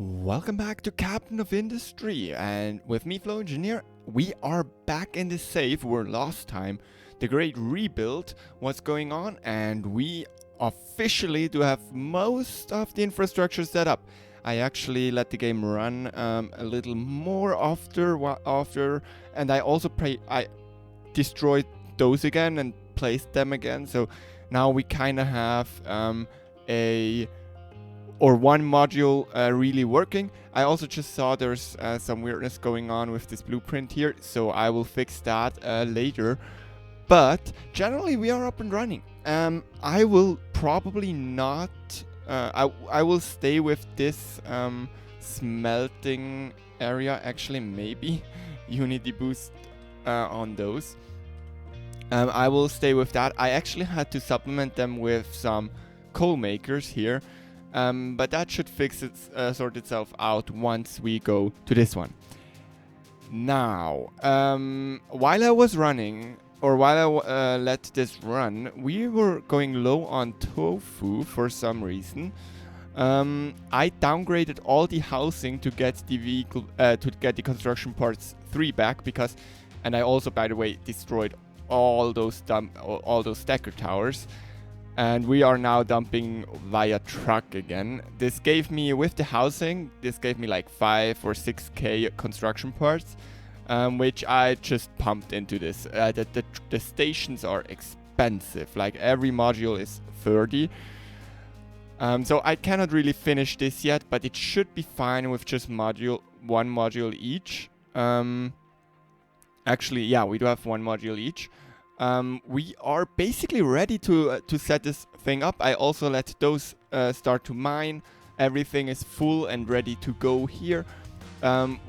Welcome back to Captain of Industry, and with me, Flow Engineer, we are back in the save where last time the great rebuild was going on, and we officially do have most of the infrastructure set up. I actually let the game run a little more after, and I also I destroyed those again and placed them again. So now we kind of have one module really working. I also just saw there's some weirdness going on with this blueprint here, so I will fix that later. But generally we are up and running. I will probably not, I will stay with this smelting area, actually maybe Unity boost on those. I will stay with that. I actually had to supplement them with some coal makers here. But that should sort itself out once we go to this one. Now, while I was running, or while I let this run, we were going low on tofu for some reason. I downgraded all the housing to get the vehicle, to get the construction parts 3 back because, and I also, by the way, destroyed all those stacker towers. And we are now dumping via truck again. This gave me, with the housing, this gave me like 5 or 6k construction parts, which I just pumped into this. The stations are expensive, like every module is 30. So I cannot really finish this yet, but it should be fine with just one module each. Actually, yeah, we do have 1 module each. We are basically ready to set this thing up. I also let those start to mine. Everything is full and ready to go here.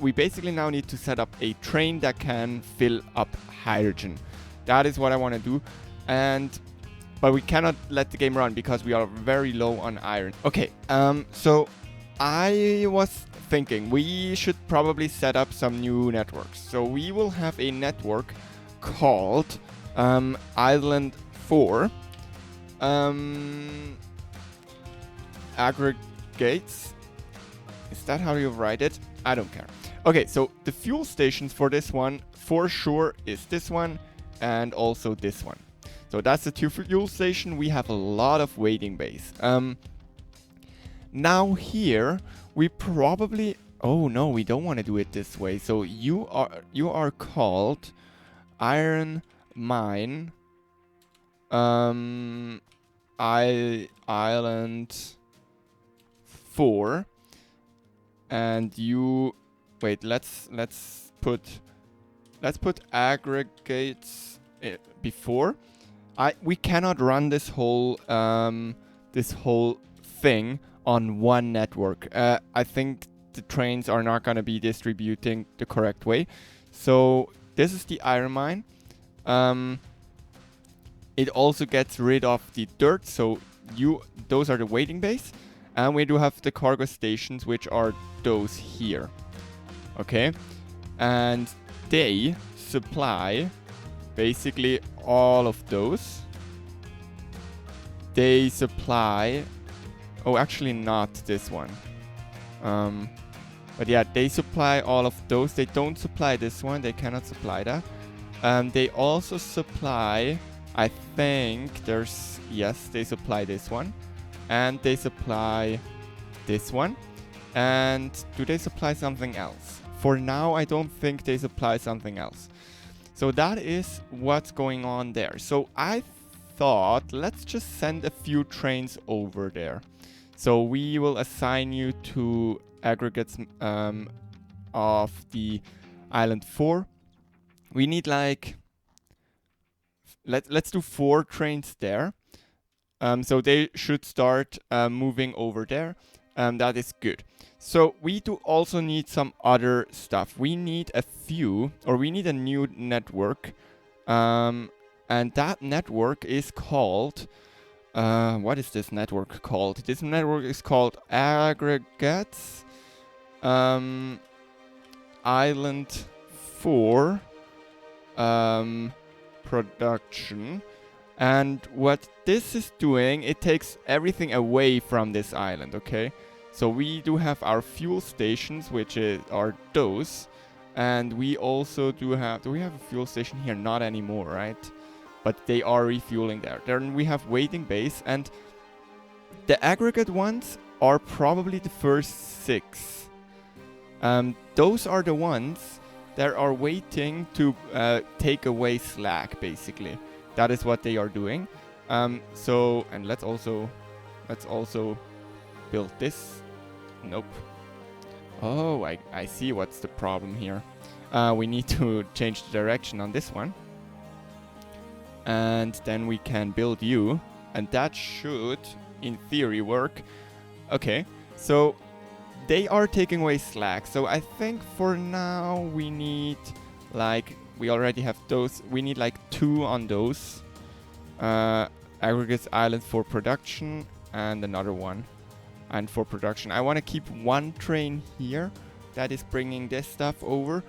We basically now need to set up a train that can fill up hydrogen. That is what I want to do. But we cannot let the game run because we are very low on iron. Okay, so I was thinking we should probably set up some new networks. So we will have a network called Island 4 aggregates. Is that how you write it? I don't care. Okay, so the fuel stations for this one for sure is this one and also this one. So that's the 2 fuel station. We have a lot of waiting bays. Now here we probably, oh no, we don't want to do it this way. So you are called Iron Mine Island 4, and you wait, let's put aggregates before. We cannot run this whole thing on one network. I think the trains are not going to be distributing the correct way. So this is the iron mine. It also gets rid of the dirt, so those are the waiting bays, and we do have the cargo stations, which are those here. Okay, and they supply basically all of those. They supply, oh, actually not this one. But yeah, they supply all of those. They don't supply this one. They cannot supply that. They also supply, I think yes, they supply this one. And they supply this one. And do they supply something else? For now, I don't think they supply something else. So that is what's going on there. So I thought, let's just send a few trains over there. So we will assign you to aggregates of the Island 4. We need like, let's do 4 trains there. So they should start moving over there. That is good. So we do also need some other stuff. We need we need a new network. And that network is called, what is this network called? This network is called Aggregates Island 4 production. And what this is doing, it takes everything away from this island, okay? So we do have our fuel stations, which are those. And we also do we have a fuel station here? Not anymore, right? But they are refueling there. Then we have waiting bays, and the aggregate ones are probably the first 6. Those are the ones that are waiting to take away slack, basically. That is what they are doing. So, and let's also build this. Nope. Oh, I see what's the problem here. We need to change the direction on this one. And then we can build you. And that should, in theory, work. Okay, so they are taking away slack. So I think for now we need, like, we already have those. We need like 2 on those. Aggregates islands for production and another one. And for production, I want to keep 1 train here that is bringing this stuff over.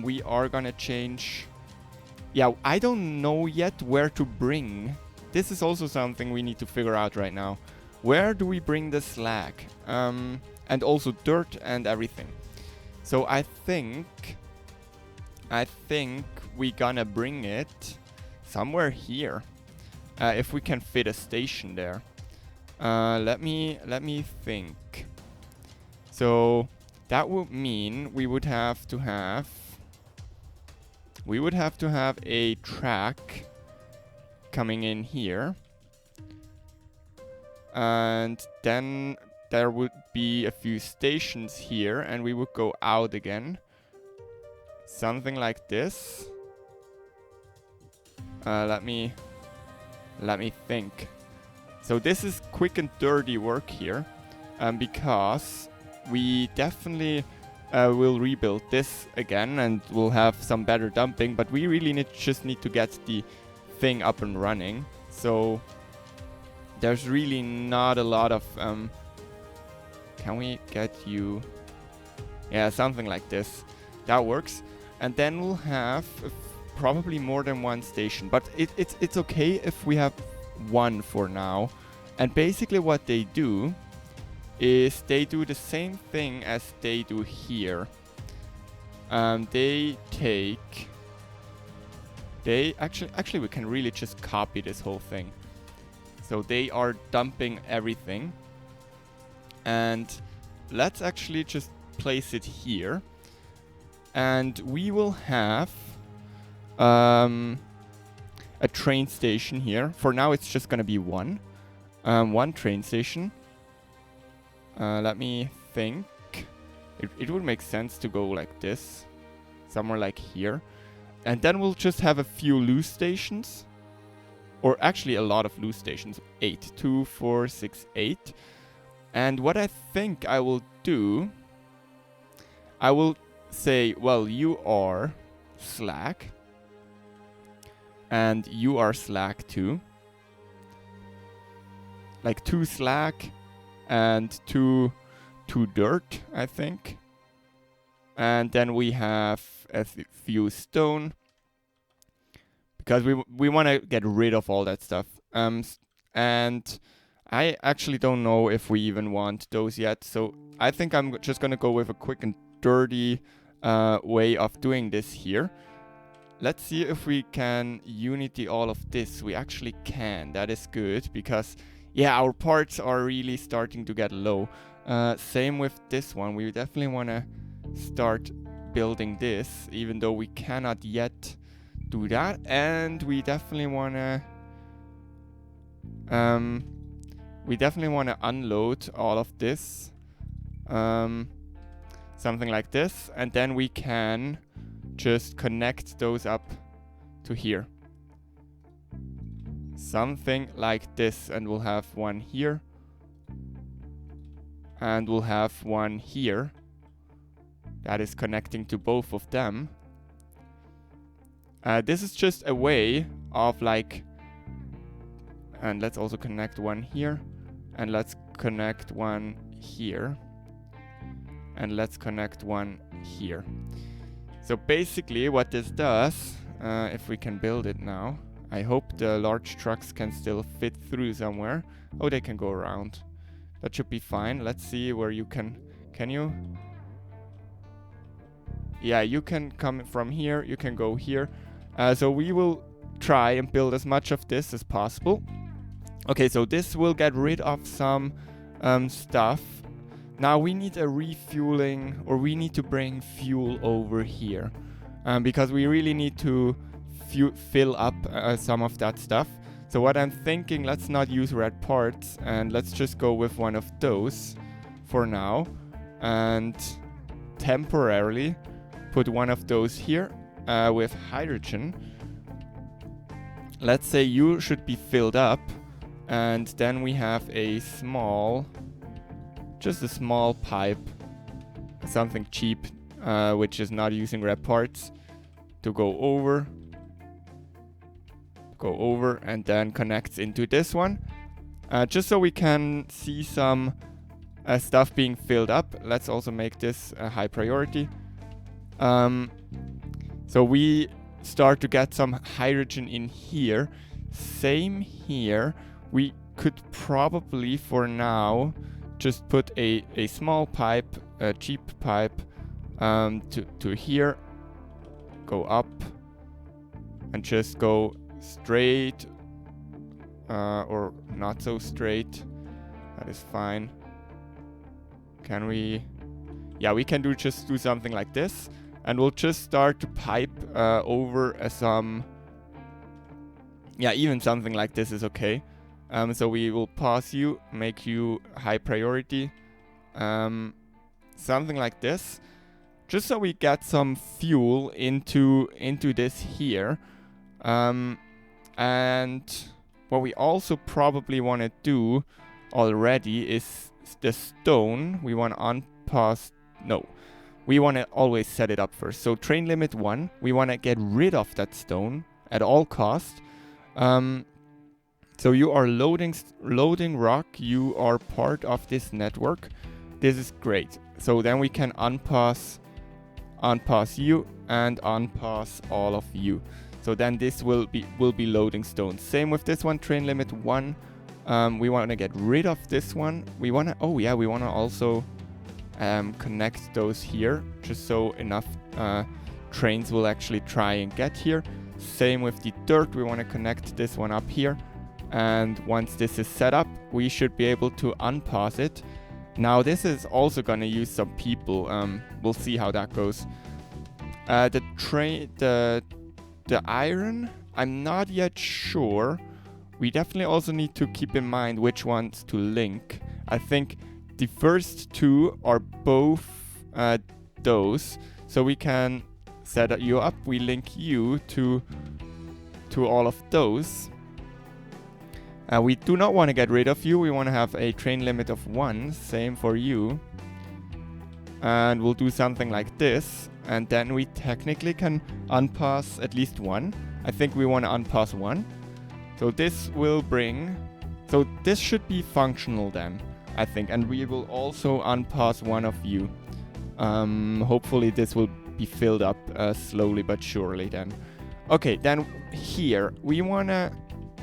We are gonna change. Yeah, I don't know yet where to bring. This is also something we need to figure out right now. Where do we bring the slack? And also dirt and everything. So I think we gonna bring it somewhere here. If we can fit a station there. Let me think. So that would mean we would have to have a track coming in here. And then there would be a few stations here, and we would go out again. Something like this. Let me think. So this is quick and dirty work here, because we definitely will rebuild this again, and we'll have some better dumping. But we really just need to get the thing up and running. So there's really not a lot of. Can we get you? Yeah, something like this. That works. And then we'll have probably more than 1 station. But it's okay if we have 1 for now. And basically what they do is they do the same thing as they do here. They actually we can really just copy this whole thing. So they are dumping everything. And let's actually just place it here. And we will have a train station here. For now, it's just going to be 1. 1 train station. Let me think. It would make sense to go like this. Somewhere like here. And then we'll just have a few loose stations. Or actually a lot of loose stations. 8. 2, 4, 6, 8. And what I think I will do, I will say, well, you are slack. And you are slack too. Like 2 slack and 2 dirt, I think. And then we have a few stone. Because we want to get rid of all that stuff. And I actually don't know if we even want those yet. So I think I'm just going to go with a quick and dirty way of doing this here. Let's see if we can unity all of this. We actually can. That is good because, yeah, our parts are really starting to get low. Same with this one. We definitely want to start building this, even though we cannot yet do that. And we definitely want to unload all of this. Something like this. And then we can just connect those up to here. Something like this. And we'll have one here. And we'll have one here. That is connecting to both of them. This is just a way of like... And let's also connect one here. And let's connect one here. And let's connect one here. So basically what this does, if we can build it now, I hope the large trucks can still fit through somewhere. Oh, they can go around. That should be fine. Let's see where you can you? Yeah, you can come from here, you can go here. So we will try and build as much of this as possible. Okay, so this will get rid of some stuff. Now we need a refueling, or we need to bring fuel over here. Because we really need to fill up some of that stuff. So what I'm thinking, let's not use red parts, and let's just go with one of those for now. And temporarily put one of those here with hydrogen. Let's say you should be filled up, and then we have a small, just a small pipe, something cheap, which is not using red parts, to go over, and then connects into this one, just so we can see some stuff being filled up. Let's also make this a high priority. So we start to get some hydrogen in here. Same here. We could probably for now just put a small pipe, a cheap pipe, to here, go up, and just go straight, or not so straight. That is fine. Can we? Yeah, we can just do something like this, and we'll just start to pipe over some. Yeah, even something like this is okay. So we will pause you, make you high priority, something like this, just so we get some fuel into this here. And what we also probably want to do already is the stone. We want to unpause. No, we want to always set it up first. So train limit 1, we want to get rid of that stone at all cost. So you are loading rock. You are part of this network. This is great. So then we can unpause you and unpause all of you. So then this will be loading stones. Same with this one, train limit 1. We want to get rid of this one. We want to, oh yeah, we want to also connect those here, just so enough trains will actually try and get here. Same with the dirt. We want to connect this one up here. And once this is set up, we should be able to unpause it. Now this is also going to use some people. We'll see how that goes. The iron, I'm not yet sure. We definitely also need to keep in mind which ones to link. I think the first two are both those. So we can set you up. We link you to all of those. We do not want to get rid of you. We want to have a train limit of 1. Same for you. And we'll do something like this. And then we technically can unpause at least 1. I think we want to unpause 1. So this will bring... So this should be functional then, I think. And we will also unpause 1 of you. Hopefully this will be filled up slowly but surely then. Okay, then here we want to...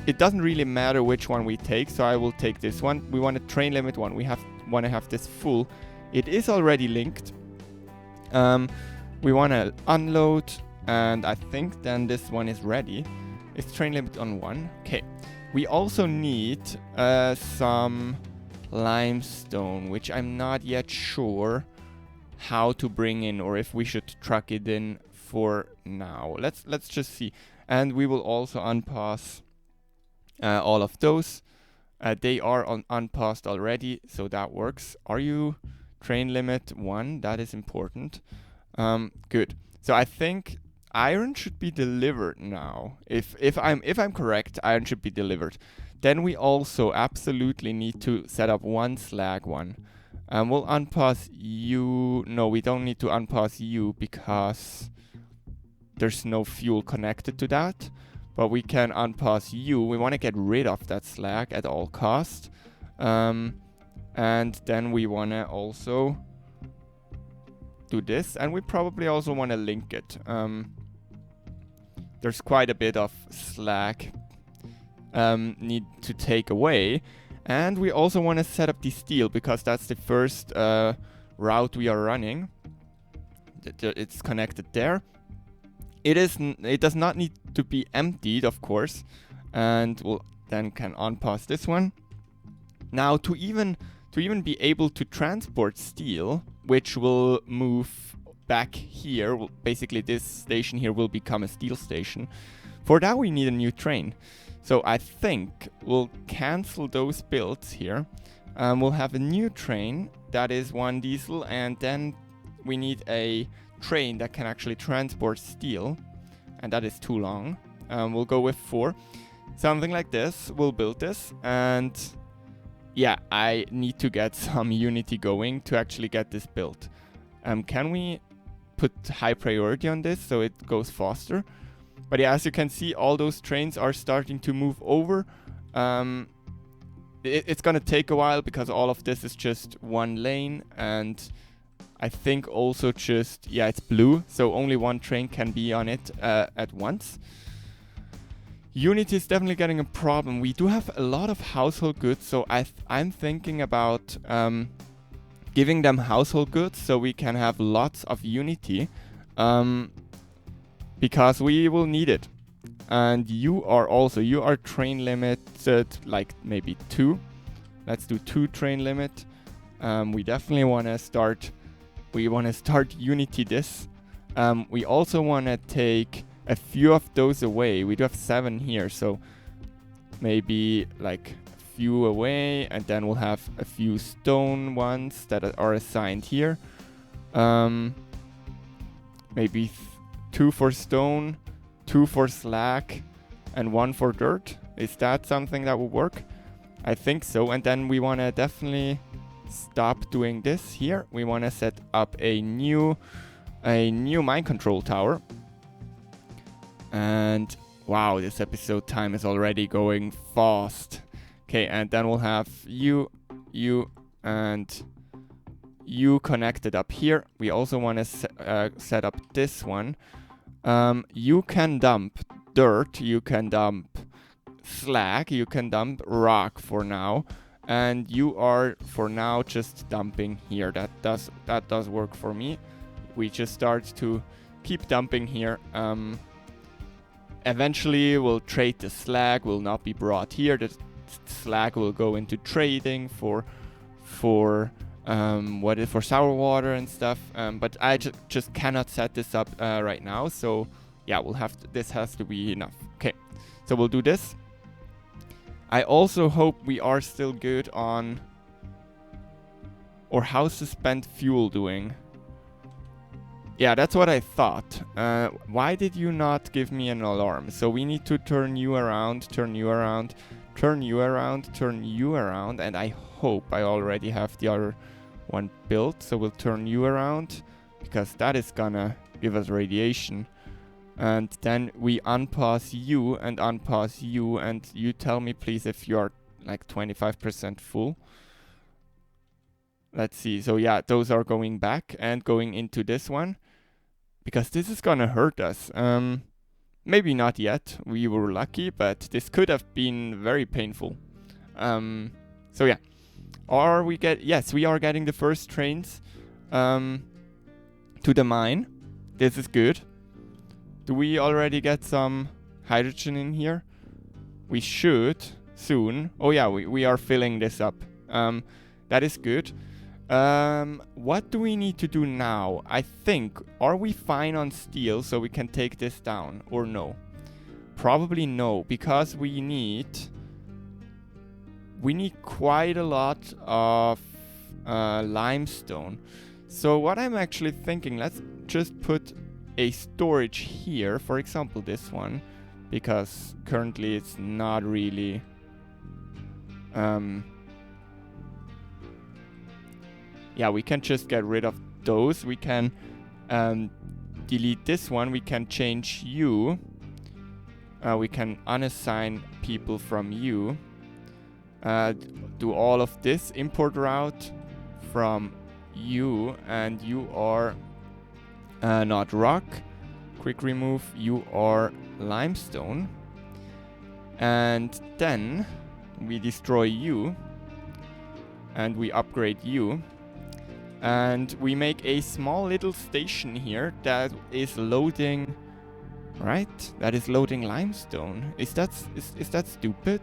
It doesn't really matter which one we take, so I will take this one. We want to train limit 1. We want to have this full. It is already linked. We want to unload, and I think then this one is ready. It's train limit on 1. Okay. We also need some limestone, which I'm not yet sure how to bring in, or if we should truck it in for now. Let's just see. And we will also unpause all of those. They are unpaused already, so that works. Are you train limit 1? That is important. Good. So I think iron should be delivered now. If I'm correct, iron should be delivered. Then we also absolutely need to set up 1 slag 1. We'll unpause you. No, we don't need to unpause you because there's no fuel connected to that. But we can unpause you. We want to get rid of that slag at all cost. And then we want to also do this. And we probably also want to link it. There's quite a bit of slag need to take away. And we also want to set up the steel because that's the first route we are running. It's connected there. It does not need to be emptied, of course, and we'll then can unpause this one. Now to even be able to transport steel, which will move back here, basically this station here will become a steel station. For that we need a new train. So I think we'll cancel those builds here. We'll have a new train that is 1 diesel, and then we need a train that can actually transport steel, and that is too long. We'll go with 4. Something like this. We'll build this, and yeah, I need to get some Unity going to actually get this built. Can we put high priority on this so it goes faster? But yeah, as you can see, all those trains are starting to move over. It's gonna take a while because all of this is just 1 lane, and I think also just, yeah, it's blue, so only 1 train can be on it at once. Unity is definitely getting a problem. We do have a lot of household goods, so I'm thinking about giving them household goods so we can have lots of Unity, because we will need it. And you are train limited, like maybe 2. Let's do 2 train limit. We definitely want to start Unity this. We also want to take a few of those away. We do have 7 here, so maybe like a few away, and then we'll have a few stone ones that are assigned here. Maybe 2 for stone, 2 for slag, and 1 for dirt. Is that something that will work? I think so. And then we want to definitely stop doing this here. We want to set up a new mind control tower. And wow, this episode time is already going fast. Okay, and then we'll have you, and you connected up here. We also want to set up this one. You can dump dirt, you can dump slag, you can dump rock for now, and you are for now just dumping here. That does work for me. We just start to keep dumping here. Eventually we'll trade the slag, will not be brought here. The slag will go into trading for sour water and stuff, but I just cannot set this up right now, so yeah, this has to be enough. Okay, so we'll do this. I also hope we are still good on, or how's the spent fuel doing? Yeah, that's what I thought. Why did you not give me an alarm? So we need to turn you around, turn you around, turn you around, turn you around, and I hope I already have the other one built. So we'll turn you around because that is gonna give us radiation. And then we unpause you, and you tell me please if you are like 25% full. Let's see. So yeah, those are going back and going into this one, because this is gonna hurt us. Maybe not yet. We were lucky, but this could have been very painful. So yeah, yes, we are getting the first trains to the mine. This is good. Do we already get some hydrogen in here? We should soon. Oh yeah, we are filling this up. That is good. What do we need to do now? I think, are we fine on steel so we can take this down, or no? Probably no, because we need quite a lot of limestone. So what I'm actually thinking, let's just put a storage here, for example this one, because currently it's not really yeah, we can just get rid of those. We can delete this one. We can change you. We can unassign people from you. Do all of this. Import route from you, and you are not rock. Quick remove, you are limestone. And then we destroy you. and we upgrade you. And we make a small little station here that is loading, right? That is loading limestone. Is that stupid?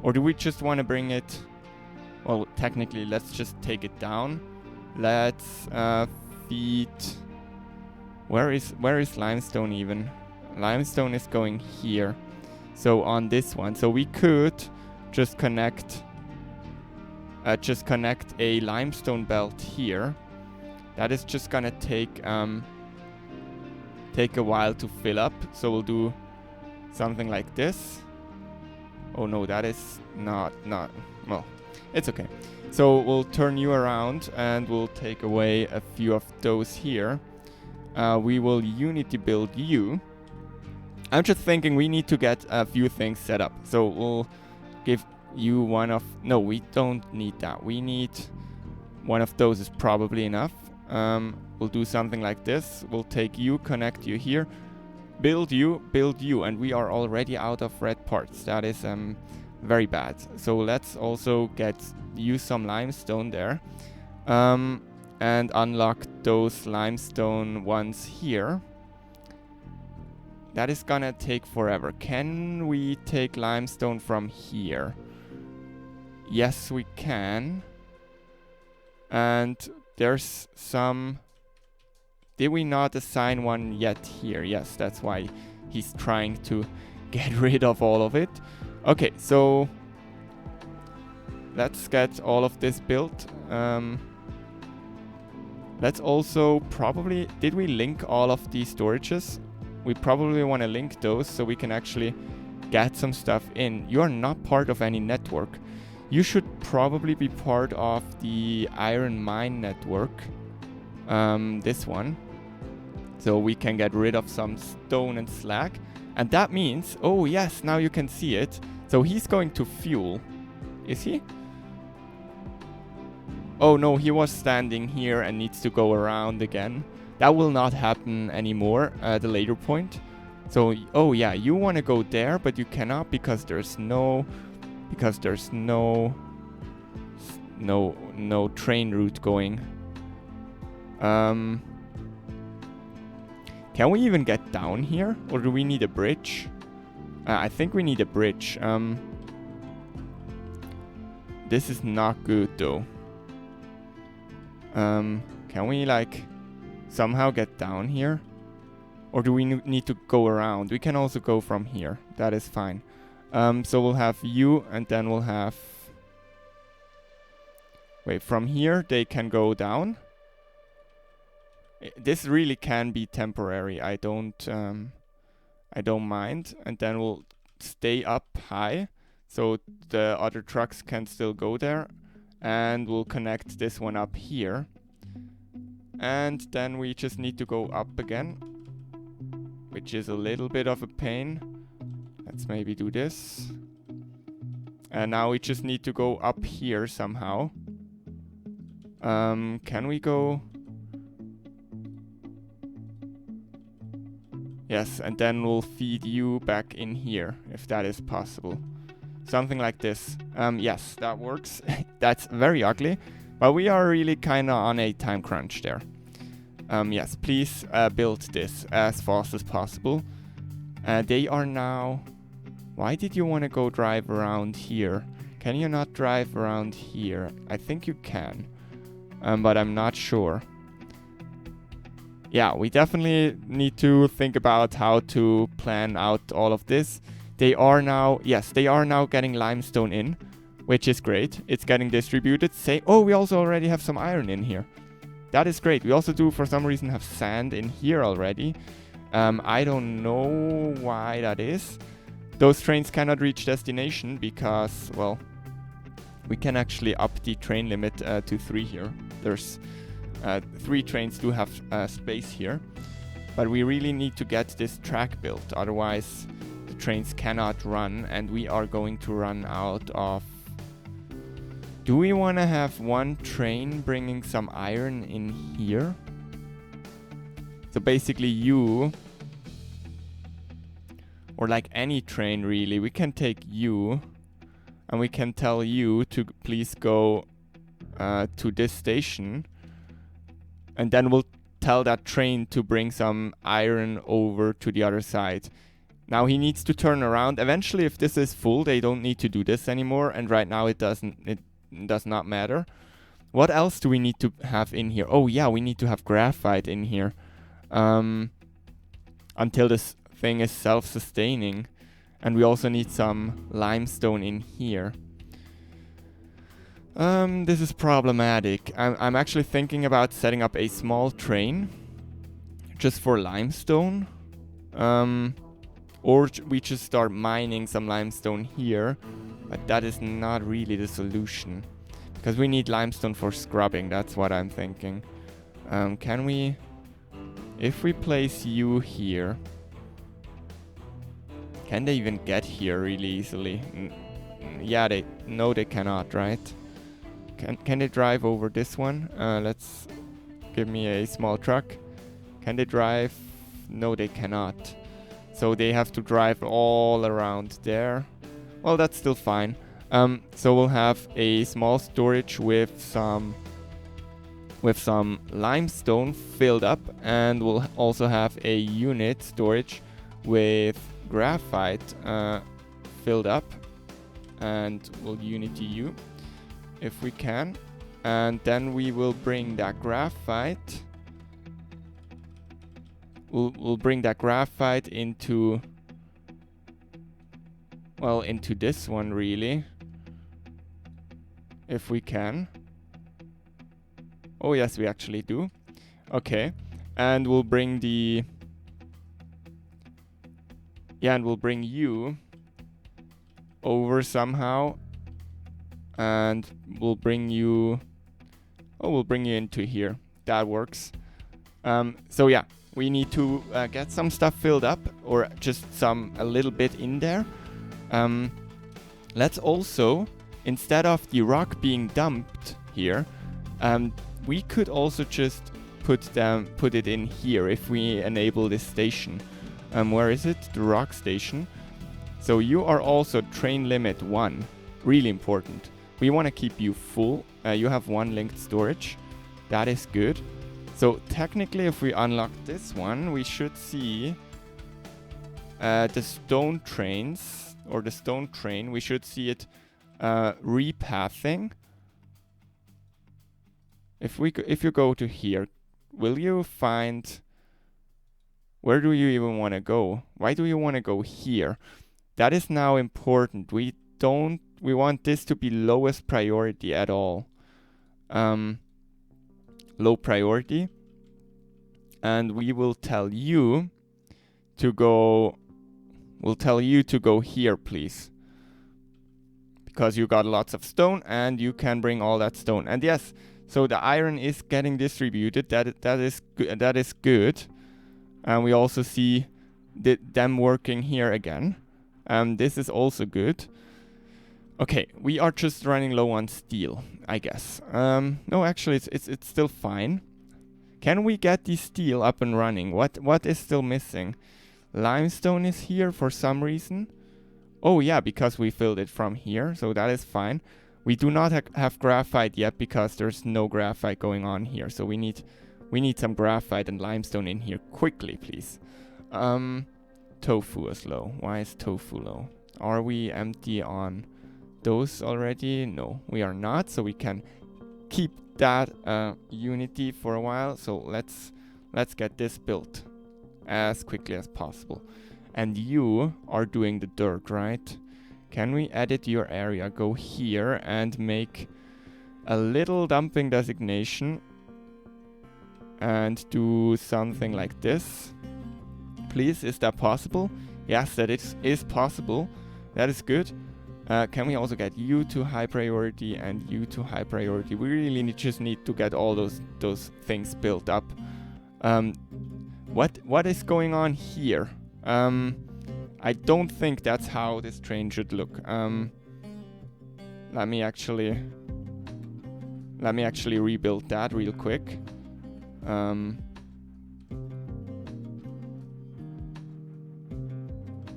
Or do we just want to bring it? Well, technically, let's just take it down. Let's feed. Where is limestone even? Limestone is going here. So on this one. So we could just connect a limestone belt here. That is just gonna take a while to fill up. So we'll do something like this. Oh no, that is not well, it's okay. So we'll turn you around and we'll take away a few of those here. We will unity build you. I'm just thinking we need to get a few things set up. So we'll give you one of... No, we don't need that. We need... One of those is probably enough. We'll do something like this. We'll take you, connect you here. Build you, and we are already out of red parts. That is very bad. So let's also get you some limestone there. And unlock those limestone ones here. That is gonna take forever. Can we take limestone from here? Yes, we can. And there's some... Did we not assign one yet here? Yes, that's why he's trying to get rid of all of it. Okay, so let's get all of this built. Let's also probably... Did we link all of these storages? We probably want to link those so we can actually get some stuff in. You are not part of any network. You should probably be part of the iron mine network. This one. So we can get rid of some stone and slag. And that means... Oh yes, now you can see it. So he's going to fuel. Is he? Oh no, he was standing here and needs to go around again. That will not happen anymore at a later point. So, oh yeah, you want to go there, but you cannot because there's no train route going. Can we even get down here? Or do we need a bridge? I think we need a bridge. This is not good though. Can we like somehow get down here? Or do we need to go around? We can also go from here. That is fine. So we'll have you and then we'll have... Wait, from here they can go down. This really can be temporary. I don't mind. And then we'll stay up high so the other trucks can still go there. And we'll connect this one up here. And then we just need to go up again, which is a little bit of a pain. Let's maybe do this. And now we just need to go up here somehow. Can we go? Yes, and then we'll feed you back in here, if that is possible. Something like this. Yes, that works. That's very ugly. But we are really kind of on a time crunch there. Yes, please build this as fast as possible. They are now... Why did you want to go drive around here? Can you not drive around here? I think you can. But I'm not sure. Yeah, we definitely need to think about how to plan out all of this. They are now... Yes, they are now getting limestone in, which is great. It's getting distributed. Oh, we also already have some iron in here. That is great. We also do, for some reason, have sand in here already. I don't know why that is. Those trains cannot reach destination because, well, we can actually up the train limit to 3 here. There's 3 trains do have space here. But we really need to get this track built. Otherwise, the trains cannot run and we are going to run out of... Do we want to have one train bringing some iron in here? So basically you, or like any train really, we can take you and we can tell you to please go to this station, and then we'll tell that train to bring some iron over to the other side. Now he needs to turn around. Eventually, if this is full, they don't need to do this anymore, and right now it does not matter. What else do we need to have in here? Oh yeah, we need to have graphite in here until this thing is self-sustaining, and we also need some limestone in here. This is problematic. I'm actually thinking about setting up a small train just for limestone. Or we just start mining some limestone here, but that is not really the solution, because we need limestone for scrubbing. That's what I'm thinking. Can we, if we place you here, can they even get here really easily? Yeah, they cannot, right? Can they drive over this one? Let's give me a small truck. Can they drive? No, they cannot. So they have to drive all around there. Well, that's still fine. So we'll have a small storage with some limestone filled up, and we'll also have a unit storage with graphite filled up, and we'll unity U if we can, and then we will bring that graphite. We'll bring that graphite into, well, into this one really, if we can. Oh yes, we actually do. Okay, and we'll bring the, yeah, and we'll bring you over somehow, and we'll bring you, oh, we'll bring you into here. That works. So yeah. We need to get some stuff filled up, or just a little bit in there. Let's also, instead of the rock being dumped here, we could also just put it in here if we enable this station. Where is it? The rock station. So you are also train limit 1. Really important. We want to keep you full. You have 1 linked storage. That is good. So technically, if we unlock this one, we should see the stone trains, or the stone train. We should see it repathing. If you go to here, will you find, where do you even want to go? Why do you want to go here? That is now important. We want this to be lowest priority at all. Low priority, and we will tell you to go, here, please, because you got lots of stone and you can bring all that stone. And yes, so the iron is getting distributed. That is good. And we also see them working here again. This is also good. Okay, we are just running low on steel, I guess. No, actually, it's still fine. Can we get the steel up and running? What is still missing? Limestone is here for some reason. Oh yeah, because we filled it from here, so that is fine. We do not have graphite yet because there's no graphite going on here. So we need some graphite and limestone in here quickly, please. Tofu is low. Why is tofu low? Are we empty on those already? No, we are not, so we can keep that unity for a while. So let's get this built as quickly as possible. And you are doing the dirt, right? Can we edit your area? Go here and make a little dumping designation and do something like this. Please, is that possible? Yes, that is possible. That is good. Can we also get you to high priority and you to high priority? We really just need to get all those things built up. What is going on here? I don't think that's how this train should look. Let me actually rebuild that real quick.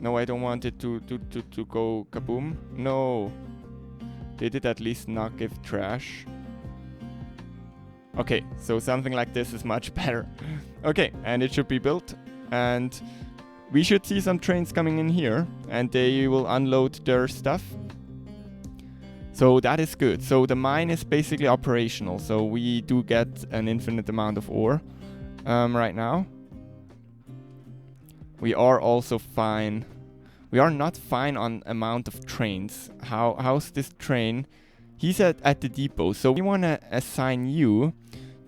No, I don't want it to go kaboom. No. Did it at least not give trash? Okay, so something like this is much better. Okay, and it should be built, and we should see some trains coming in here, and they will unload their stuff. So that is good. So the mine is basically operational, so we do get an infinite amount of ore right now. We are also fine. We are not fine on amount of trains. How's this train? He's at the depot, so we want to assign you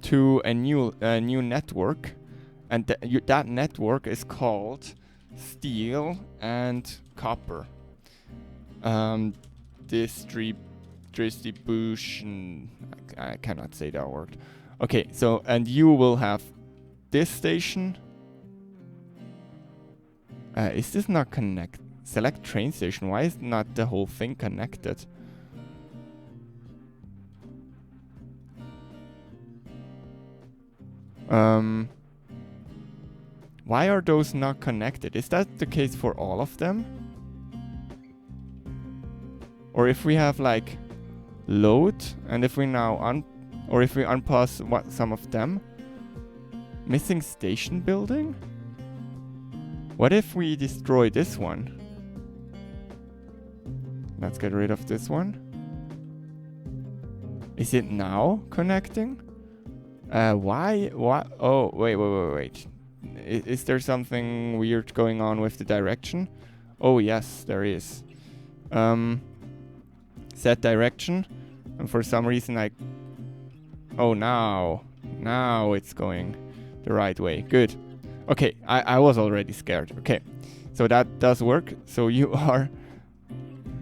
to a new network, and that network is called steel and copper. Distribution. I cannot say that word. Okay, so and you will have this station. Is this not connect? Select train station. Why is not the whole thing connected? Why are those not connected? Is that the case for all of them? Or if we have like load, and if we now or if we unpause some of them? Missing station building? What if we destroy this one? Let's get rid of this one. Is it now connecting? Why? Oh, wait. Is there something weird going on with the direction? Oh, yes, there is. Set direction. And for some reason oh, now it's going the right way. Good. Okay, I was already scared. Okay, so that does work. So you are...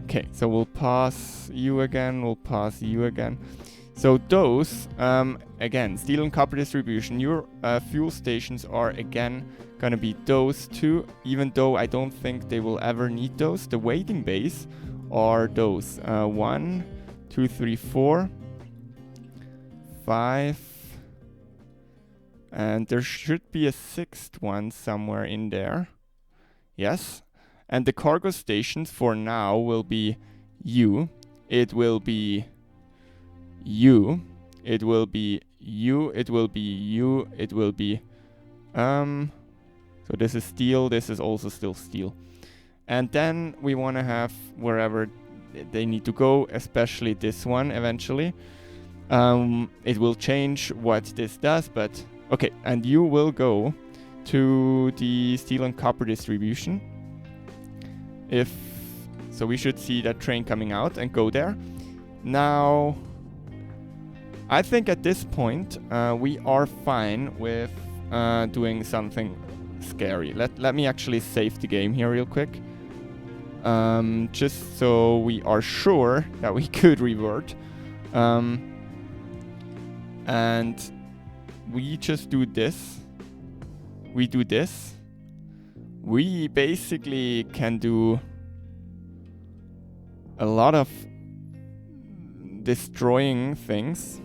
Okay, so we'll pause you again. We'll pause you again. So those, again, steel and copper distribution, your fuel stations are again gonna be those two, even though I don't think they will ever need those. The waiting bays are those. 1, 2, 3, 4, 5, and there should be a 6th one somewhere in there. Yes. And the cargo stations for now will be you. It will be you. It will be you. It will be you. It will be... So this is steel. This is also still steel. And then we want to have wherever they need to go, especially this one eventually. It will change what this does, but... Okay, and you will go to the steel and copper distribution. So we should see that train coming out and go there. Now, I think at this point, we are fine with doing something scary. Let me actually save the game here real quick. Just so we are sure that we could revert. And we just do this. We do this. We basically can do a lot of destroying things.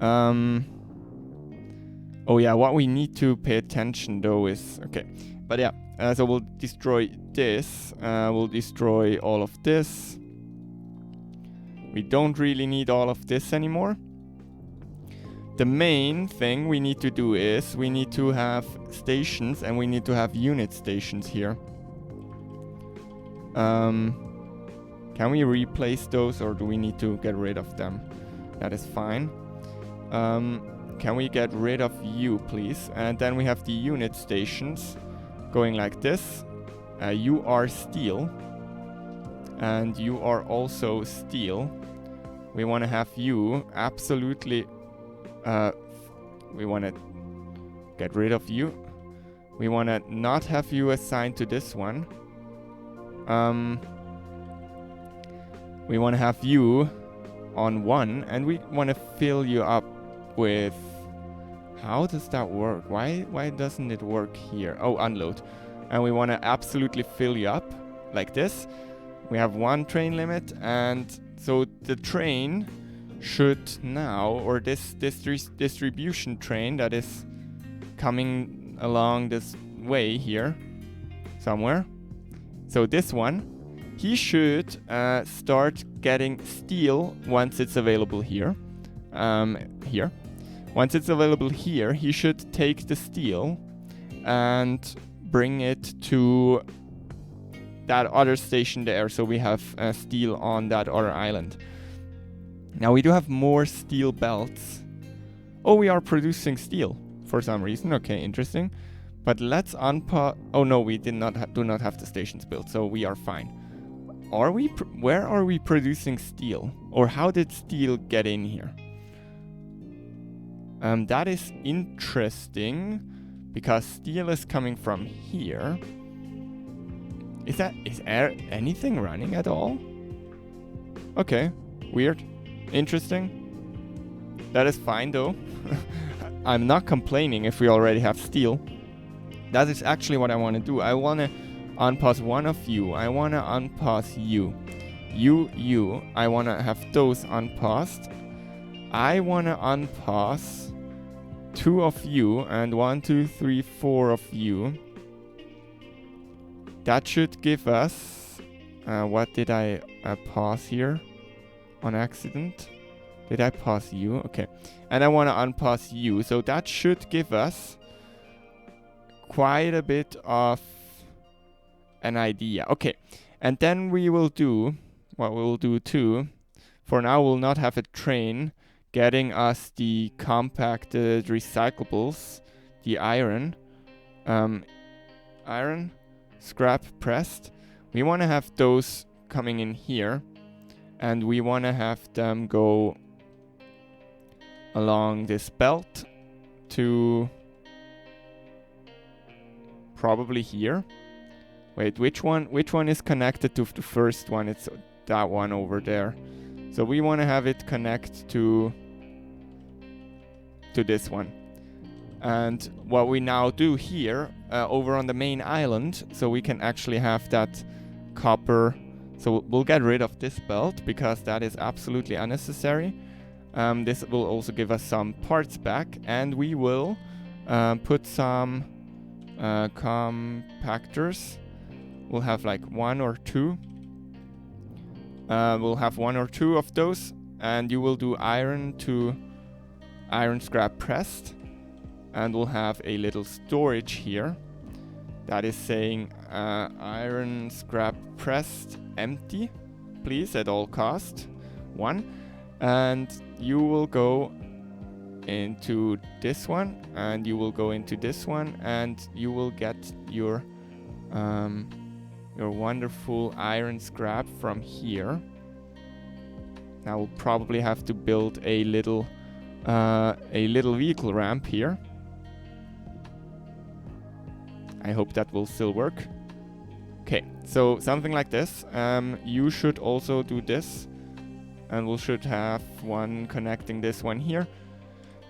Oh yeah, what we need to pay attention though is... Okay, but yeah, so we'll destroy this. We'll destroy all of this. We don't really need all of this anymore. The main thing we need to do is we need to have stations, and we need to have unit stations here. Can we replace those, or do we need to get rid of them? That is fine. Can we get rid of you, please? And then we have the unit stations going like this. You are steel. And you are also steel. We want to have you absolutely... we want to get rid of you. We want to not have you assigned to this one. We want to have you on 1, and we want to fill you up with... How does that work? Why doesn't it work here? Oh, unload. And we want to absolutely fill you up like this. We have 1 train limit, and so the train should now, or this distribution train that is coming along this way here somewhere. So this one, he should start getting steel once it's available here. here. Once it's available here, he should take the steel and bring it to that other station there, so we have steel on that other island. Now we do have more steel belts. Oh, we are producing steel for some reason. Okay, interesting. But let's unpause. Oh no, we do not have the stations built, so we are fine. Are we? Where are we producing steel? Or how did steel get in here? That is interesting, because steel is coming from here. Is there anything running at all? Okay, weird, interesting. That is fine though. I'm not complaining if we already have steel. That is actually what I want to do. I want to unpause one of you. I want to unpause you. You. I want to have those unpaused. I want to unpause 2 of you and 1, 2, 3, 4 of you. That should give us... what did I pause here on accident? Did I pause you? Okay. And I want to unpause you. So that should give us quite a bit of an idea. Okay. And then we will do what we'll do too. For now, we'll not have a train getting us the compacted recyclables, the iron scrap pressed. We want to have those coming in here, and we want to have them go along this belt to probably here. Wait, which one is connected to the first one? It's that one over there. So we want to have it connect to this one. And what we now do here, over on the main island, so we can actually have that copper. So we'll get rid of this belt because that is absolutely unnecessary. This will also give us some parts back, and we will put some compactors. We'll have like 1 or 2. We'll have 1 or 2 of those, and you will do iron to iron scrap pressed, and we'll have a little storage here that is saying iron scrap pressed empty, please, at all cost 1. And you will go into this one, and you will go into this one, and you will get your wonderful iron scrap from here. Now we'll probably have to build a little vehicle ramp here. I hope that will still work. Okay, so something like this. You should also do this, and we should have one connecting this one here.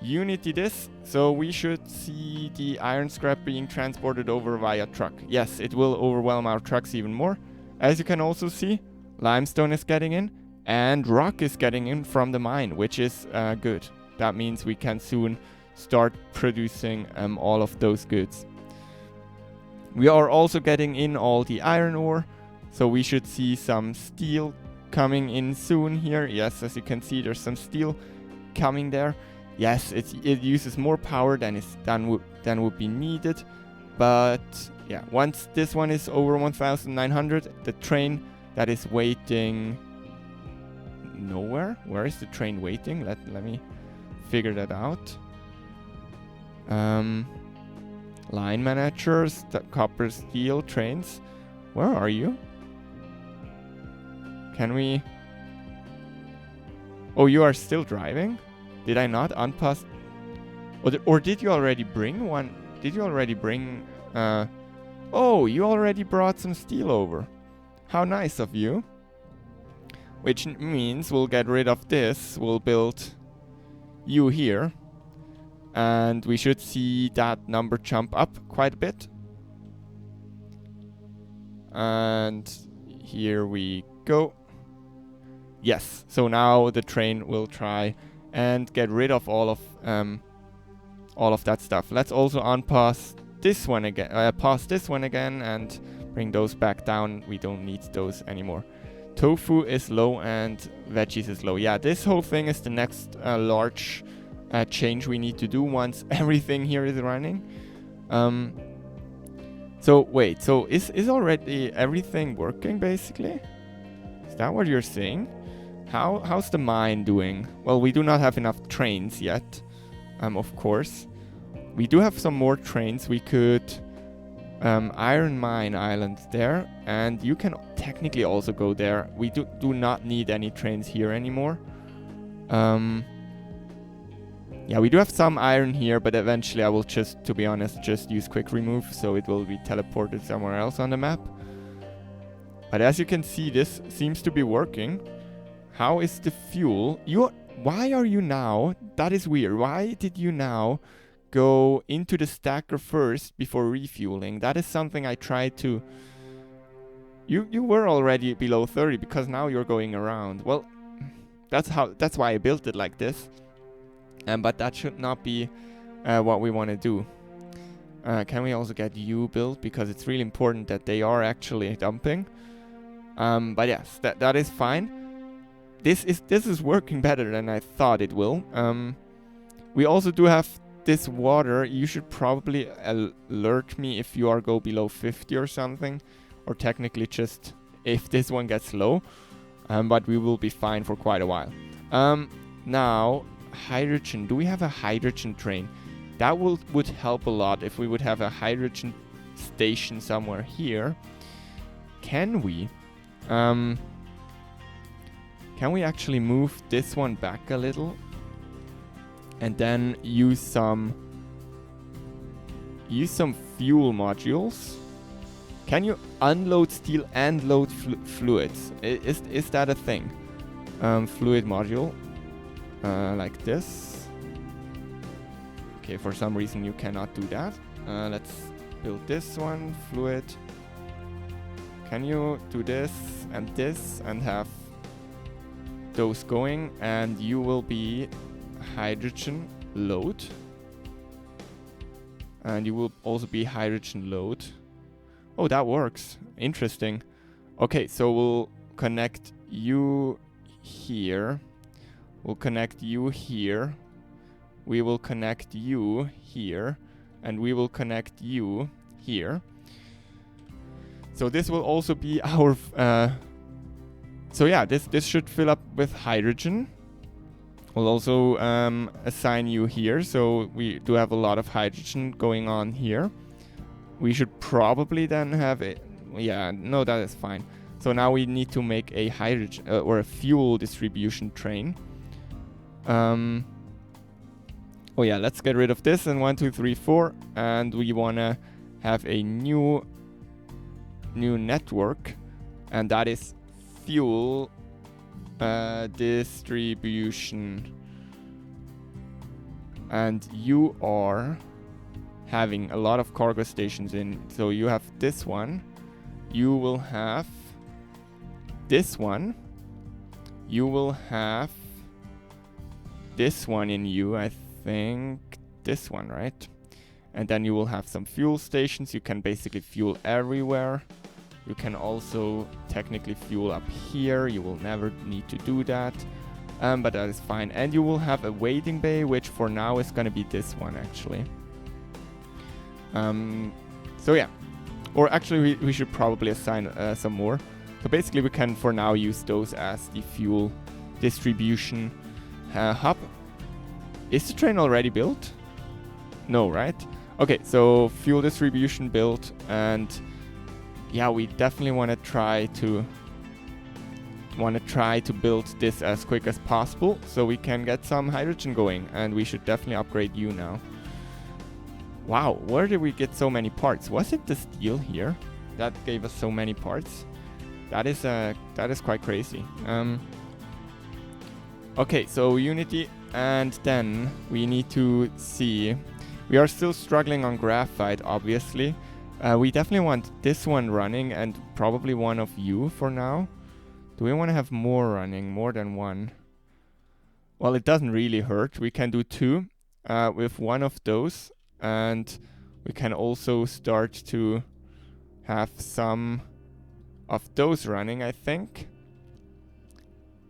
Unity this, so we should see the iron scrap being transported over via truck. Yes, it will overwhelm our trucks even more. As you can also see, limestone is getting in, and rock is getting in from the mine, which is good. That means we can soon start producing all of those goods. We are also getting in all the iron ore, so we should see some steel coming in soon here. Yes, as you can see, there's some steel coming there. Yes, it uses more power than would be needed, but yeah, once this one is over 1,900, the train that is waiting nowhere. Where is the train waiting? Let me figure that out. Line managers, the copper steel trains. Where are you? Can we? Oh, you are still driving? Did I not unpass? Or did you already bring one? Did you already bring... Oh, you already brought some steel over. How nice of you. Which means we'll get rid of this. We'll build you here. And we should see that number jump up quite a bit. And here we go. Yes, so now the train will try and get rid of all of that stuff. Let's also unpause this one again, pause this one again, and bring those back down. We don't need those anymore. Tofu is low and veggies is low. Yeah, this whole thing is the next large change we need to do once everything here is running. So wait, so is already everything working basically? Is that what you're saying? How's the mine doing? Well, we do not have enough trains yet, of course. We do have some more trains. We could Iron Mine Island there, and you can technically also go there. We do not need any trains here anymore. Yeah, we do have some iron here, but eventually I will just, to be honest, just use quick remove, so it will be teleported somewhere else on the map. But as you can see, this seems to be working. How is the fuel? Why are you now? That is weird. Why did you now go into the stacker first before refueling? That is something I tried to... You were already below 30 because now you're going around. Well, that's why I built it like this. But that should not be what we want to do. Can we also get you built? Because it's really important that they are actually dumping. But yes, that is fine. This is working better than I thought it will. We also do have this water. You should probably alert me if you are go below 50 or something. Or technically just if this one gets low. But we will be fine for quite a while. Now... hydrogen. Do we have a hydrogen train? That would help a lot if we would have a hydrogen station somewhere here. Can we? Can we actually move this one back a little? And then use some fuel modules? Can you unload steel and load fluids? Is that a thing? Fluid module. Like this. Okay, for some reason you cannot do that. Let's build this one, fluid. Can you do this and have those going, and you will be hydrogen load. And you will also be hydrogen load. Oh, that works. Interesting. Okay, so we'll connect you here. We'll connect you here. We will connect you here. And we will connect you here. So this will also be our... so yeah, this should fill up with hydrogen. We'll also assign you here. So we do have a lot of hydrogen going on here. We should probably then have it... Yeah, no, that is fine. So now we need to make a hydrogen or a fuel distribution train. Oh yeah, let's get rid of this, and 1, 2, 3, 4, and we wanna have a new network, and that is fuel distribution. And you are having a lot of cargo stations in, so you have this one, you will have this one, you will have this one in you, I think this one, right? And then you will have some fuel stations. You can basically fuel everywhere. You can also technically fuel up here. You will never need to do that, but that is fine. And you will have a waiting bay, which for now is going to be this one actually. So yeah, or actually we should probably assign some more. So basically we can for now use those as the fuel distribution hub. Is the train already built? No, right? Okay, so fuel distribution built, and yeah, we definitely want to try to build this as quick as possible so we can get some hydrogen going, and we should definitely upgrade you now. Wow, where did we get so many parts? Was it the steel here that gave us so many parts? That is quite crazy. Okay, so Unity, and then we need to see. We are still struggling on graphite, obviously. We definitely want this one running, and probably one of you for now. Do we want to have more running, more than one? Well, it doesn't really hurt. We can do 2 with one of those, and we can also start to have some of those running, I think.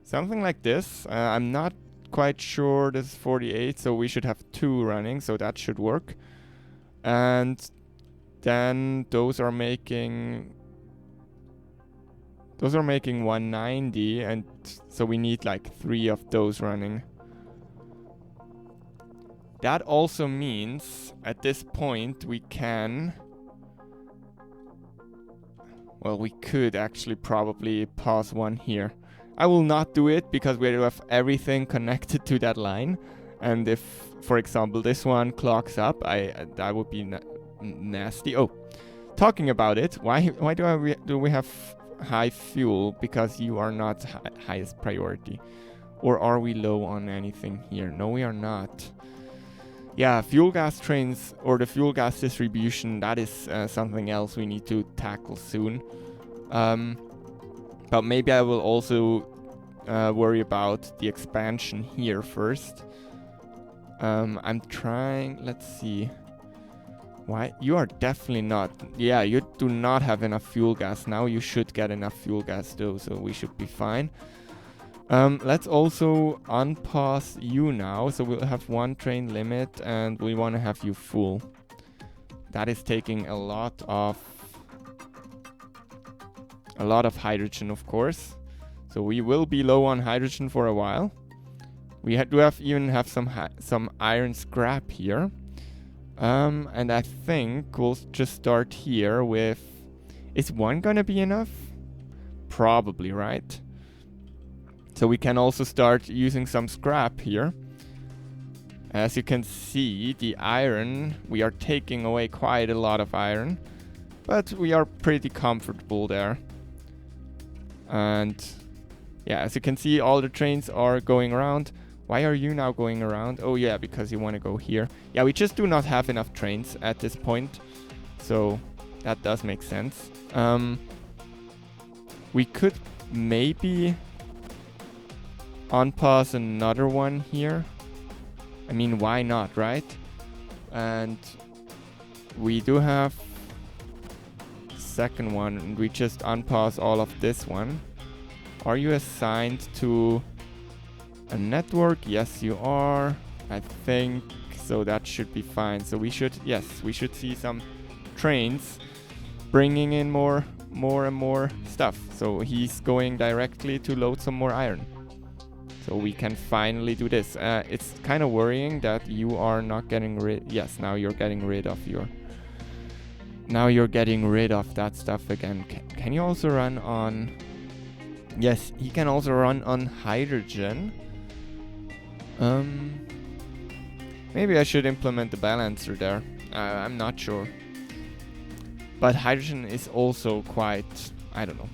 Something like this. I'm not quite sure. This is 48, so we should have 2 running, so that should work. And then those are making 190, and so we need like 3 of those running. That also means at this point we can... Well, we could actually probably pause one here. I will not do it because we have everything connected to that line. And if, for example, this one clogs up, that would be nasty. Oh, talking about it, why do we have high fuel? Because you are not highest priority. Or are we low on anything here? No, we are not. Yeah, fuel gas trains or the fuel gas distribution, that is something else we need to tackle soon. But maybe I will also worry about the expansion here first. I'm trying, let's see. Why? You are definitely not. Yeah, you do not have enough fuel gas. Now you should get enough fuel gas though, so we should be fine. Let's also unpause you now, so we'll have 1 train limit and we want to have you full. That is taking a lot of hydrogen, of course. So we will be low on hydrogen for a while. We even have some iron scrap here. And I think we'll just start here with... Is 1 gonna be enough? Probably, right? So we can also start using some scrap here. As you can see, the iron, we are taking away quite a lot of iron, but we are pretty comfortable there. And yeah, as you can see, all the trains are going around. Why are you now going around? Oh yeah, because you want to go here. Yeah, we just do not have enough trains at this point, so that does make sense. We could maybe unpause another one here. I mean, why not, right? And we do have second one, and we just unpause all of this one. Are you assigned to a network? Yes, you are. I think so. That should be fine. So we should see some trains bringing in more and more stuff. So he's going directly to load some more iron. So we can finally do this. It's kind of worrying that you are not getting rid... Yes, now you're getting rid of your... Now you're getting rid of that stuff again. Can you also run on... Yes, he can also run on hydrogen. Maybe I should implement the balancer there. I'm not sure. But hydrogen is also quite... I don't know.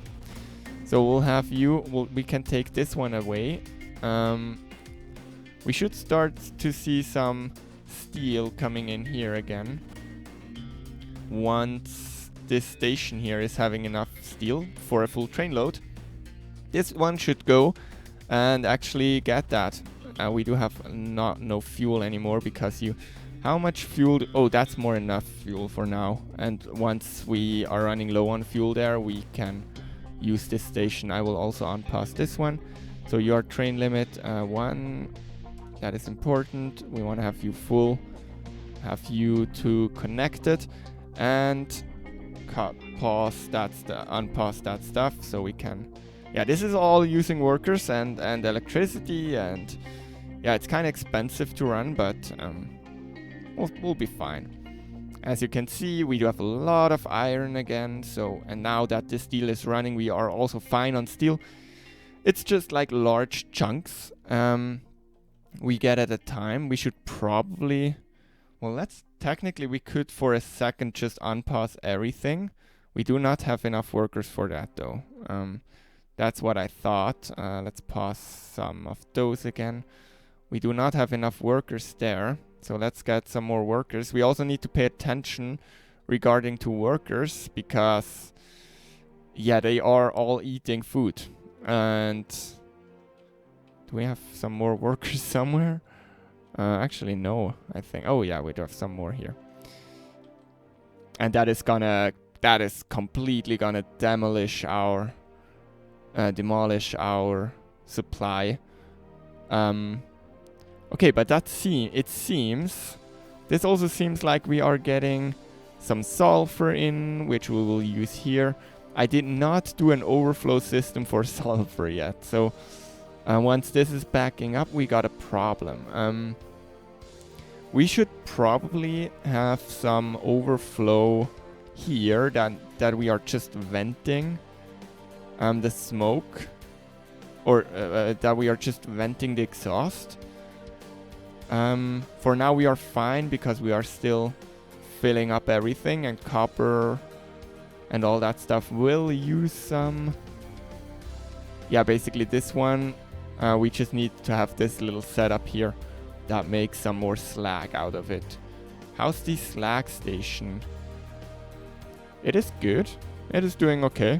So we'll have you... we can take this one away. We should start to see some steel coming in here again. Once this station here is having enough steel for a full train load, this one should go and actually get that. We do have no fuel anymore because you... How much fuel? Oh, that's more enough fuel for now. And once we are running low on fuel there, we can use this station. I will also unpause this one. So your train limit 1, that is important. We want to have you full, have you two connected, and unpause that stuff so we can... Yeah, this is all using workers and electricity, and yeah, it's kind of expensive to run, but we'll be fine. As you can see, we do have a lot of iron again. So, and now that this steel is running, we are also fine on steel. It's just like large chunks we get at a time. We should probably... Well, technically we could for a second just unpause everything. We do not have enough workers for that though. That's what I thought. Let's pause some of those again. We do not have enough workers there. So let's get some more workers. We also need to pay attention regarding to workers because, yeah, they are all eating food. And do we have some more workers somewhere? Actually, no, I think. Oh, yeah, we do have some more here. And that is completely gonna demolish our supply. Okay, but it seems, this also seems like we are getting some sulfur in, which we will use here. I did not do an overflow system for sulfur yet, so once this is backing up, we got a problem. We should probably have some overflow here that we are just venting the smoke, or that we are just venting the exhaust. For now we are fine because we are still filling up everything, and copper and all that stuff will use some. Yeah, basically this one, we just need to have this little setup here that makes some more slag out of it. How's the slag station? It is good. It is doing okay.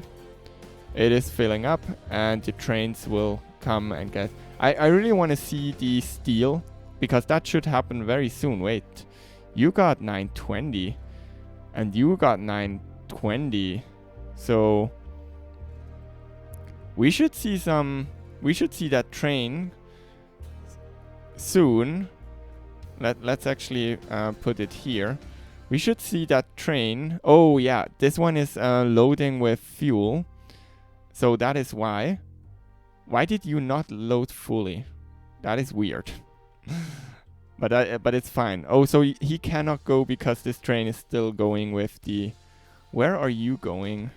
It is filling up, and the trains will come and get. I really want to see the steel, because that should happen very soon. Wait, you got 920 and you got 920, so we should see that train soon. Let's actually put it here. We should see that train. Oh yeah, this one is loading with fuel, so that is why. Why did you not load fully? That is weird. But it's fine. Oh, so he cannot go because this train is still going with the. Where are you going?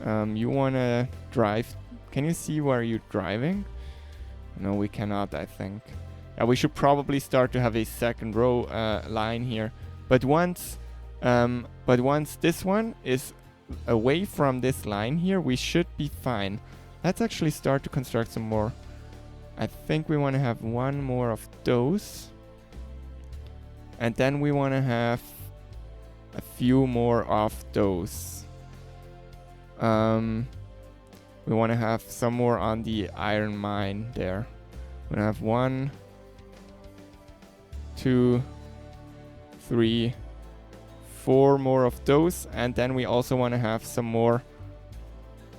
You wanna drive? Can you see where you're driving? No, we cannot, I think. Yeah, we should probably start to have a second row line here. But once this one is away from this line here, we should be fine. Let's actually start to construct some more. I think we want to have one more of those. And then we want to have a few more of those. We want to have some more on the iron mine there. We're going to have 1, 2, 3, 4 more of those. And then we also want to have some more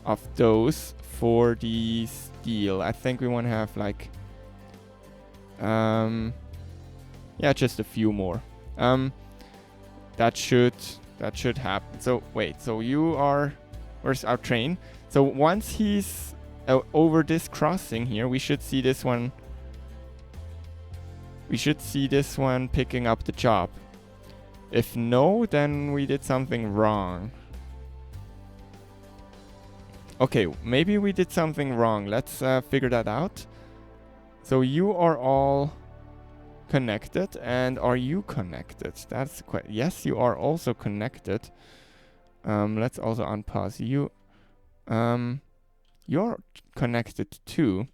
of those for the steel. I think we want to have like yeah, just a few more. That should happen. So wait, so you are, where's our train? So once he's over this crossing here, we should see this one. We should see this one picking up the job. If no, then we did something wrong. Okay, maybe we did something wrong. Let's figure that out. So you are all connected, and are you connected? That's quite. Yes, you are also connected. Let's also unpause you. You're connected too.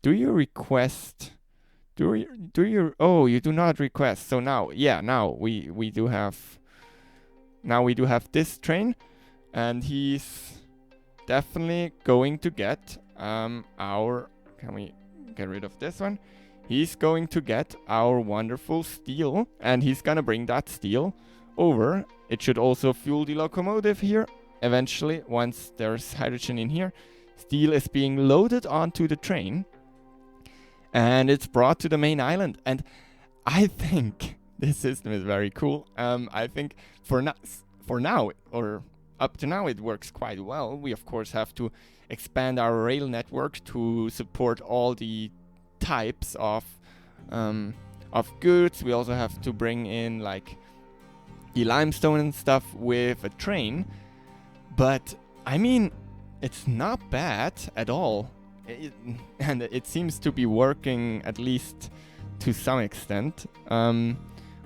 Do you request? Do you? Oh, you do not request. So now, yeah, now we do have. Now we do have this train, and he's definitely going to get our. Can we get rid of this one? He's going to get our wonderful steel, and he's gonna bring that steel over. It should also fuel the locomotive here. Eventually, once there's hydrogen in here, steel is being loaded onto the train, and it's brought to the main island. And I think this system is very cool. I think for now, or up to now, it works quite well. We of course have to expand our rail network to support all the types of goods. We also have to bring in like the limestone and stuff with a train. But I mean, it's not bad at all. And it seems to be working at least to some extent,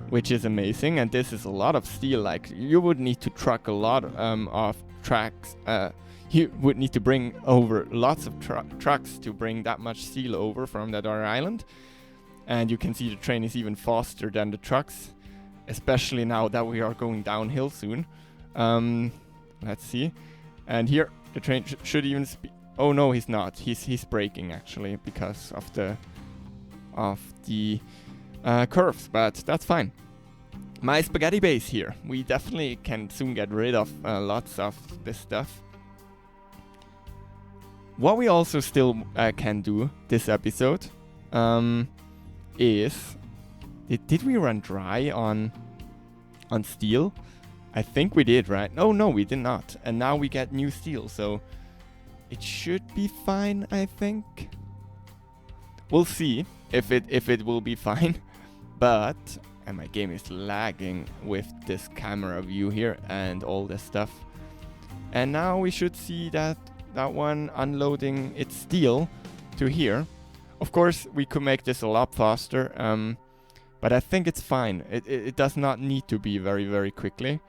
which is amazing. And this is a lot of steel. Like, you would need to truck a lot of tracks. You would need to bring over lots of trucks to bring that much steel over from that other island. And you can see the train is even faster than the trucks, especially now that we are going downhill soon. Let's see. And here the train should even speed. Oh no, he's not. He's braking actually because of the curves, but that's fine. My spaghetti base here. We definitely can soon get rid of lots of this stuff. What we also still can do this episode is... Did we run dry on steel? I think we did, right? No, we did not. And now we get new steel, so it should be fine, I think. We'll see if it will be fine. But, and my game is lagging with this camera view here and all this stuff. And now we should see that one unloading its steel to here. Of course, we could make this a lot faster. But I think it's fine. It does not need to be very, very quickly.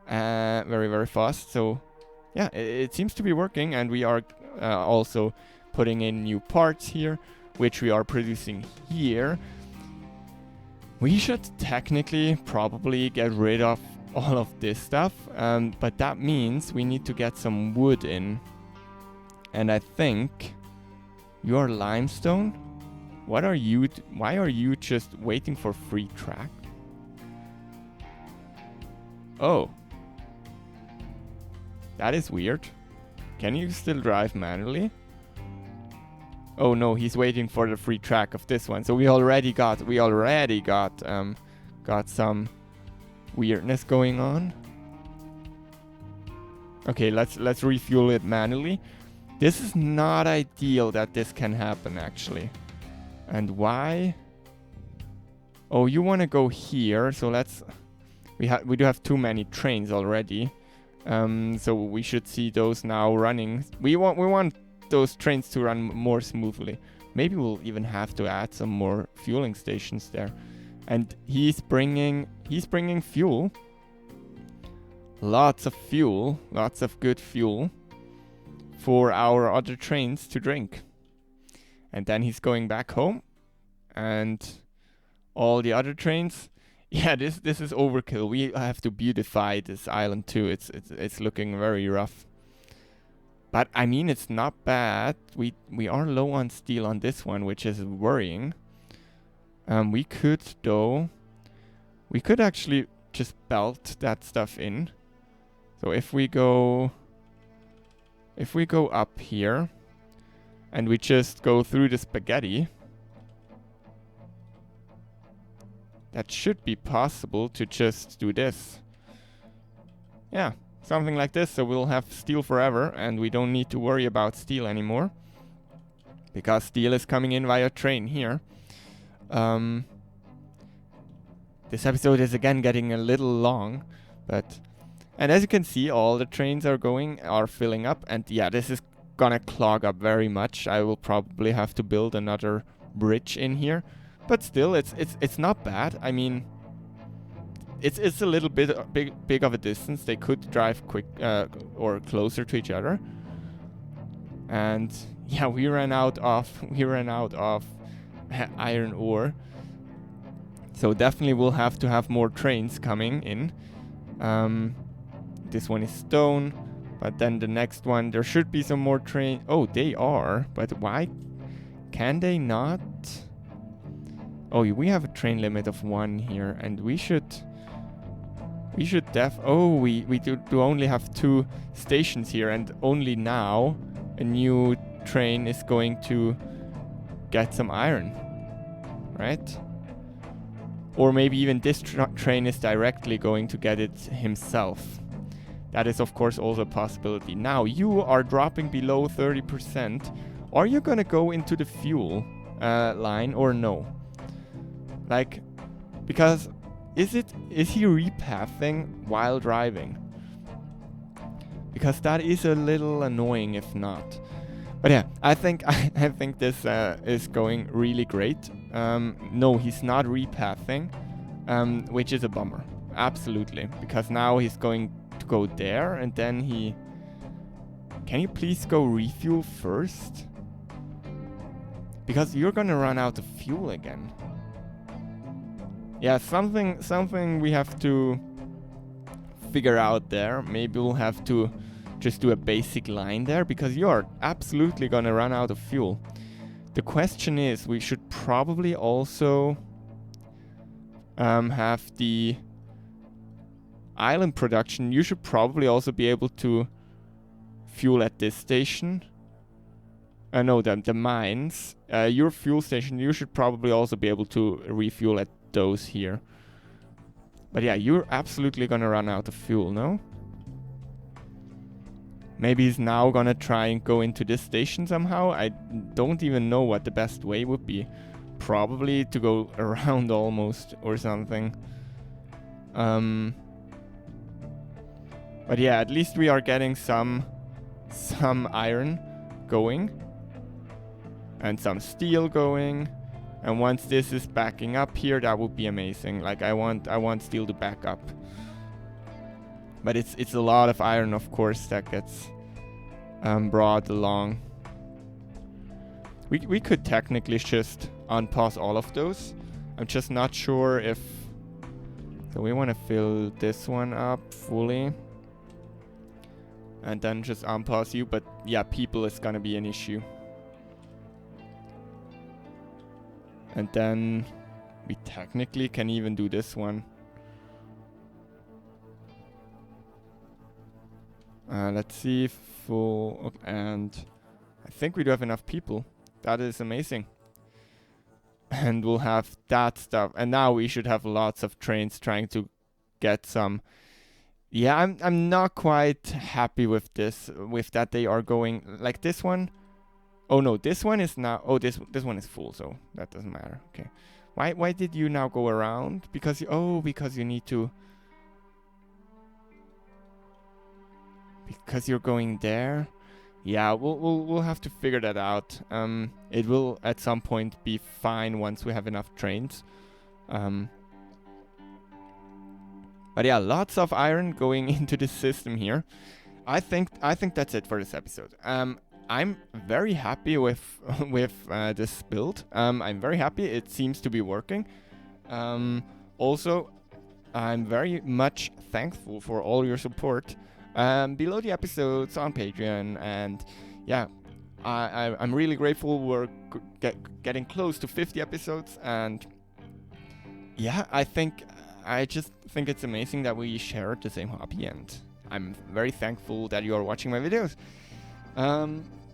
Very, very fast. So, yeah, it seems to be working. And we are also putting in new parts here, which we are producing here. We should technically probably get rid of all of this stuff. But that means we need to get some wood in. And I think your limestone... What are you... Why are you just waiting for free track? Oh. That is weird. Can you still drive manually? Oh no, he's waiting for the free track of this one. So we already got some weirdness going on. Okay, let's refuel it manually. This is not ideal that this can happen actually. And why? Oh, you want to go here, so let's... We do have too many trains already. So we should see those now running. We want those trains to run more smoothly. Maybe we'll even have to add some more fueling stations there. And he's bringing fuel. Lots of fuel, lots of good fuel for our other trains to drink. And then he's going back home, and all the other trains. Yeah, this is overkill. We have to beautify this island too. It's looking very rough. But I mean, it's not bad. We are low on steel on this one, which is worrying. We could actually just belt that stuff in. So if we go up here. And we just go through the spaghetti. That should be possible to just do this. Yeah, something like this. So we'll have steel forever. And we don't need to worry about steel anymore. Because steel is coming in via train here. This episode is again getting a little long. And as you can see, all the trains are filling up. And yeah, this is gonna clog up very much. I will probably have to build another bridge in here, but still it's not bad. I mean, it's a little bit big of a distance. They could drive quick or closer to each other. And yeah, we ran out of iron ore, so definitely we'll have to have more trains coming in. This one is stone. But then the next one, there should be some more train. Oh, they are. But why can they not? Oh, we have a train limit of 1 here. And we should we do only have 2 stations here. And only now a new train is going to get some iron. Right? Or maybe even this train is directly going to get it himself. That is, of course, also a possibility. Now, you are dropping below 30%. Are you going to go into the fuel line or no? Like, because is he repathing while driving? Because that is a little annoying if not. But yeah, I think this is going really great. No, he's not repathing, which is a bummer. Absolutely, because now he's going to go there, and then he... Can you please go refuel first? Because you're gonna run out of fuel again. Yeah, something we have to figure out there. Maybe we'll have to just do a basic line there, because you're absolutely gonna run out of fuel. The question is, we should probably also have the island production. You should probably also be able to fuel at this station. no, the mines, your fuel station, you should probably also be able to refuel at those here. But yeah, you're absolutely gonna run out of fuel, no? Maybe he's now gonna try and go into this station somehow. I don't even know what the best way would be. Probably to go around almost or something. But yeah, at least we are getting some iron going. And some steel going. And once this is backing up here, that would be amazing. Like I want steel to back up. But it's a lot of iron, of course, that gets brought along. We could technically just unpause all of those. I'm just not sure if... So we want to fill this one up fully. And then just unpause you. But yeah, people is going to be an issue. And then we technically can even do this one. Let's see, full, and I think we do have enough people. That is amazing. And we'll have that stuff. And now we should have lots of trains trying to get some. Yeah, I'm not quite happy with this, with that they are going like this one. Oh no, this one is now. Oh, this one is full, so that doesn't matter. Okay, why did you now go around? Because because you need to. Because you're going there. Yeah, we'll have to figure that out. It will at some point be fine once we have enough trains. But yeah, lots of iron going into the system here. I think that's it for this episode. I'm very happy with this build. I'm very happy. It seems to be working. Also, I'm very much thankful for all your support below the episodes on Patreon, and yeah, I'm really grateful. We're getting close to 50 episodes, and yeah, I just think it's amazing that we share the same hobby, and I'm very thankful that you are watching my videos.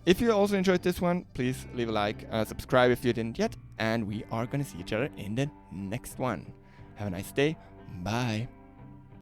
If you also enjoyed this one, please leave a like, subscribe if you didn't yet, and we are gonna see each other in the next one. Have a nice day. Bye.